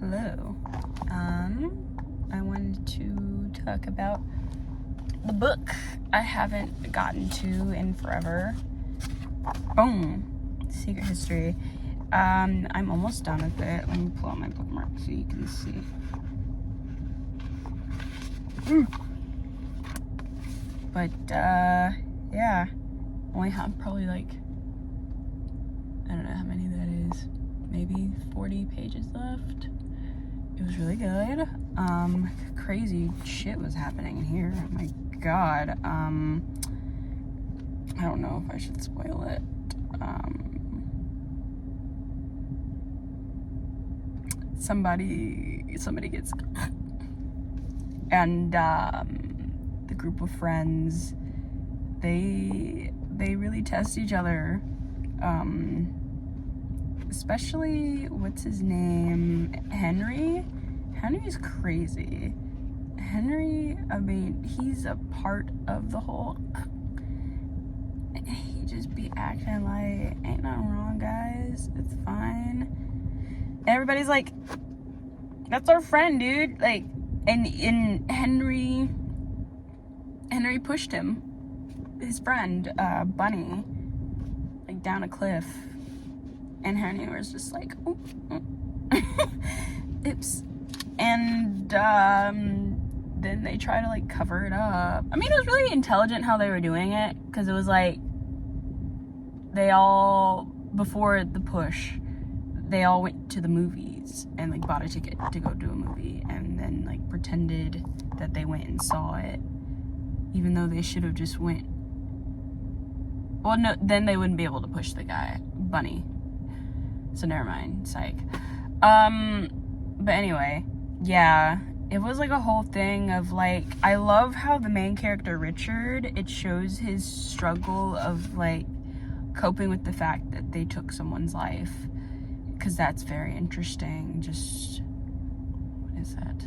hello. I wanted to talk about the book I haven't gotten to in forever. Boom. Secret History. I'm almost done with it. Let me pull out my bookmark so you can see. But, yeah. Only have probably I don't know how many that is. Maybe 40 pages left. It was really good. Crazy shit was happening in here. Oh my god. I don't know if I should spoil it. Somebody gets, and the group of friends, they really test each other. Especially, what's his name? Henry? Henry's crazy. Henry, I mean, he's a part of the whole... He just be acting like, ain't nothing wrong, guys. It's fine. And everybody's like, that's our friend, dude. Like, and Henry pushed him, his friend, Bunny, like, down a cliff. And Henry was just like, oh. Oops. And then they try to like cover it up. I mean, it was really intelligent how they were doing it, because it was like they all, before the push, they all went to the movies and like bought a ticket to go do a movie, and then like pretended that they went and saw it, even though they should have just went. Well, no, then they wouldn't be able to push the guy, Bunny. So never mind, psych. But anyway, yeah, it was like a whole thing of like, I love how the main character, Richard, it shows his struggle of like coping with the fact that they took someone's life, because that's very interesting. Just, what is that?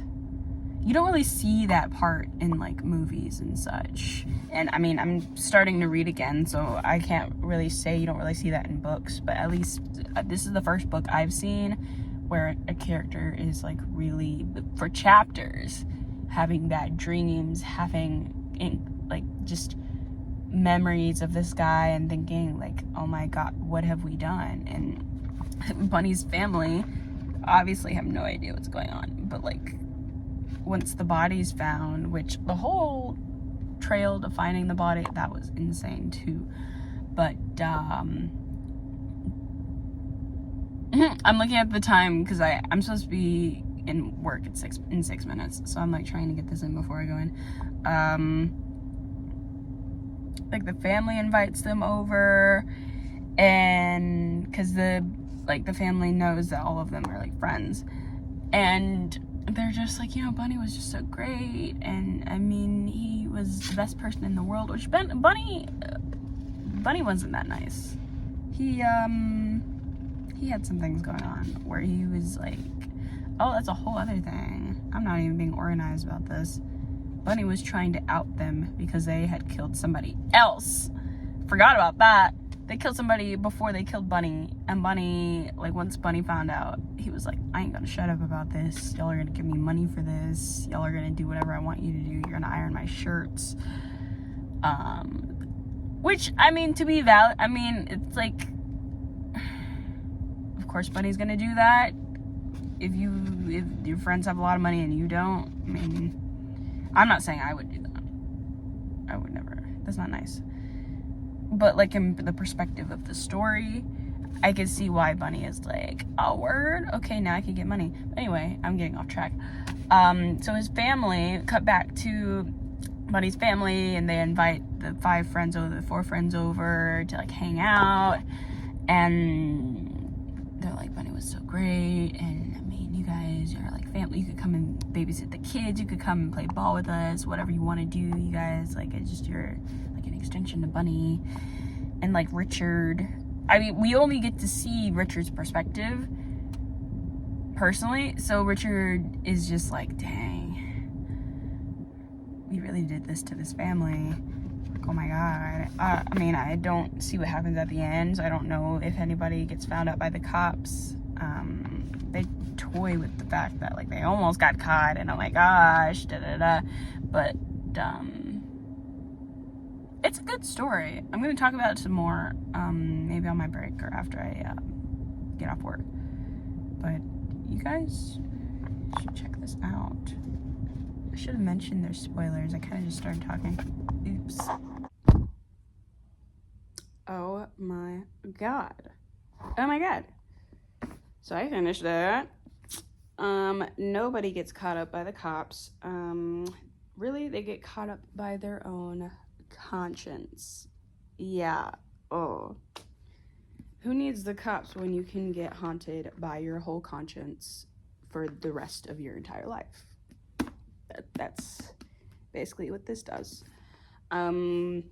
You don't really see that part in like movies and such. And I mean, I'm starting to read again, so I can't really say you don't really see that in books, but at least this is the first book I've seen where a character is like really, for chapters, having bad dreams, having like just memories of this guy and thinking like, oh my god, what have we done? And Bunny's family obviously have no idea what's going on, but like, once the body's found, which the whole trail to finding the body, that was insane too. But I'm looking at the time because I'm supposed to be in work at 6 minutes, so I'm like trying to get this in before I go in. Like the family invites them over, and because the family knows that all of them are like friends, and they're just like, you know, Bunny was just so great, and I mean, he was the best person in the world, which Bunny wasn't that nice. He had some things going on where he was like, oh, that's a whole other thing. I'm not even being organized about this. Bunny was trying to out them because they had killed somebody else. Forgot about that. They killed somebody before they killed Bunny, and Bunny, like, once Bunny found out, he was like, I ain't gonna shut up about this. Y'all are gonna give me money for this. Y'all are gonna do whatever I want you to do. You're gonna iron my shirts. Which, I mean, to be valid, I mean, it's like, of course Bunny's gonna do that. If your friends have a lot of money and you don't, I mean, I'm not saying I would do that. I would never. That's not nice. But like, in the perspective of the story, I can see why Bunny is like, oh, word? Okay, now I can get money. But anyway, I'm getting off track. So his family, cut back to Bunny's family, and they invite the 4 friends over to like hang out. And they're like, Bunny was so great. And I mean, you guys are like family. You could come and babysit the kids. You could come and play ball with us. Whatever you want to do, you guys. Like, it's just you're like an extension to Bunny. And like Richard, I mean, we only get to see Richard's perspective personally, so Richard is just like, dang, we really did this to this family. Like, oh my god. I mean, I don't see what happens at the end, so I don't know if anybody gets found out by the cops. They toy with the fact that like they almost got caught and oh my gosh, but it's a good story. I'm gonna talk about it some more, maybe on my break or after I get off work. But you guys should check this out. I should have mentioned there's spoilers. I kind of just started talking. Oops. Oh my god. Oh my god. So I finished that. Nobody gets caught up by the cops. Really, they get caught up by their own conscience. Yeah. Oh. Who needs the cops when you can get haunted by your whole conscience for the rest of your entire life? That's basically what this does. You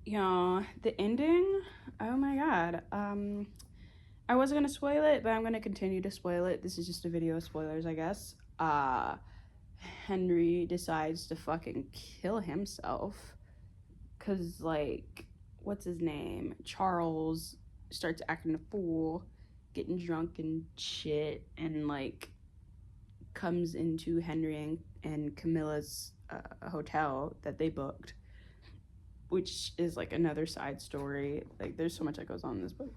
know, the ending, oh my god. I wasn't gonna spoil it, but I'm gonna continue to spoil it. This is just a video of spoilers, I guess. Henry decides to fucking kill himself. Cause, like, what's his name? Charles starts acting a fool, getting drunk and shit, and, like, comes into Henry and Camilla's hotel that they booked, which is, like, another side story. Like, there's so much that goes on in this book.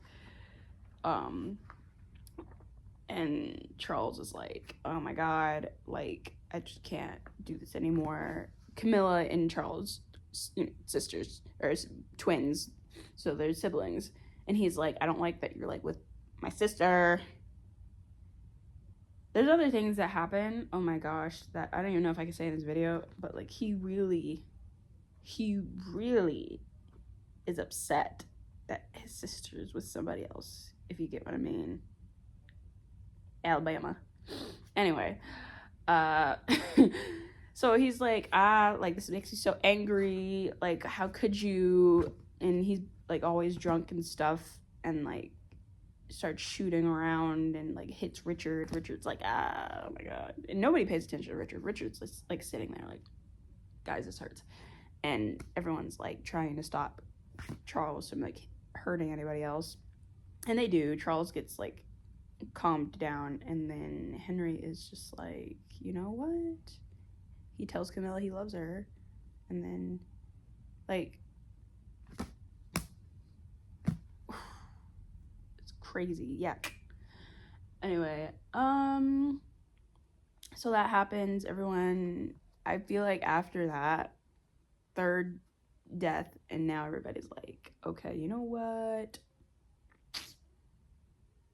And Charles is like, oh my god, like, I just can't do this anymore. Camilla and Charles, sisters, or twins, so they're siblings, and he's like, I don't like that you're, like, with my sister. There's other things that happen, oh my gosh, that I don't even know if I can say in this video, but, like, he really is upset that his sister's with somebody else, if you get what I mean. Alabama. Anyway, so he's like, like, this makes me so angry, like, how could you? And he's, like, always drunk and stuff, and, like, starts shooting around and, like, hits Richard. Richard's like, oh my god. And nobody pays attention to Richard. Richard's just, like, sitting there like, guys, this hurts. And everyone's, like, trying to stop Charles from, like, hurting anybody else. And they do. Charles gets, like, calmed down, and then Henry is just like, you know what? He tells Camilla he loves her, and then, like, it's crazy. Yeah. Anyway, so that happens. Everyone, I feel like after that third death, and now everybody's like, okay, you know what?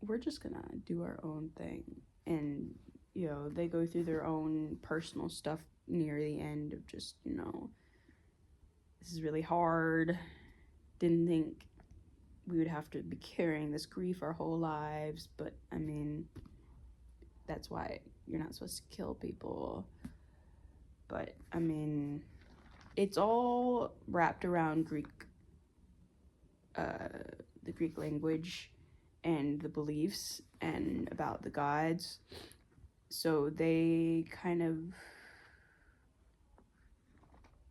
We're just gonna do our own thing. And, you know, they go through their own personal stuff near the end of just, you know, this is really hard. Didn't think we would have to be carrying this grief our whole lives, but I mean, that's why you're not supposed to kill people. But I mean, it's all wrapped around Greek, the Greek language and the beliefs and about the gods. So they kind of,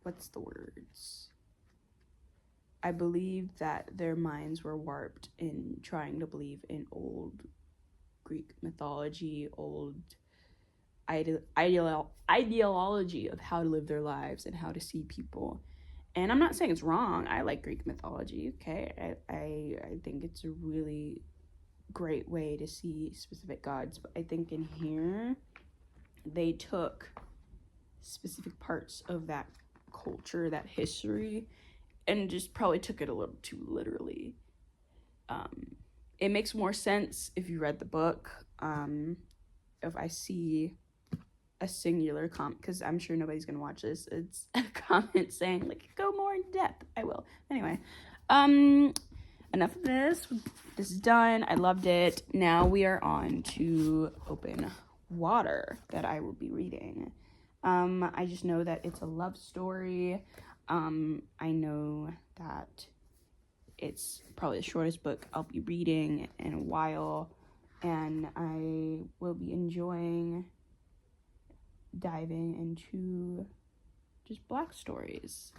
what's the words? I believe that their minds were warped in trying to believe in old Greek mythology, old ideology of how to live their lives and how to see people. And I'm not saying it's wrong. I like Greek mythology, okay? I think it's a really great way to see specific gods, but I think in here they took specific parts of that culture, that history, and just probably took it a little too literally. It makes more sense if you read the book. If I see a singular comment, because I'm sure nobody's gonna watch this, it's a comment saying, like, go more in depth, I will. Anyway, enough of this. This is done. I loved it. Now we are on to Open Water that I will be reading. I just know that it's a love story. I know that it's probably the shortest book I'll be reading in a while, and I will be enjoying diving into just Black stories.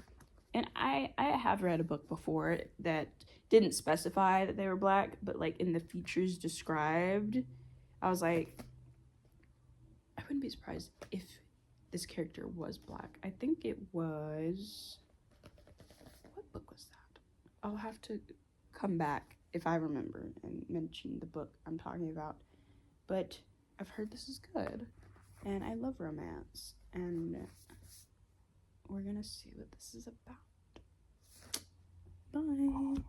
And I have read a book before that didn't specify that they were Black, but, like, in the features described, I was like, wouldn't be surprised if this character was black. I think it was, what book was that? I'll have to come back if I remember and mention the book I'm talking about. But I've heard this is good, and I love romance, and we're gonna see what this is about. Bye.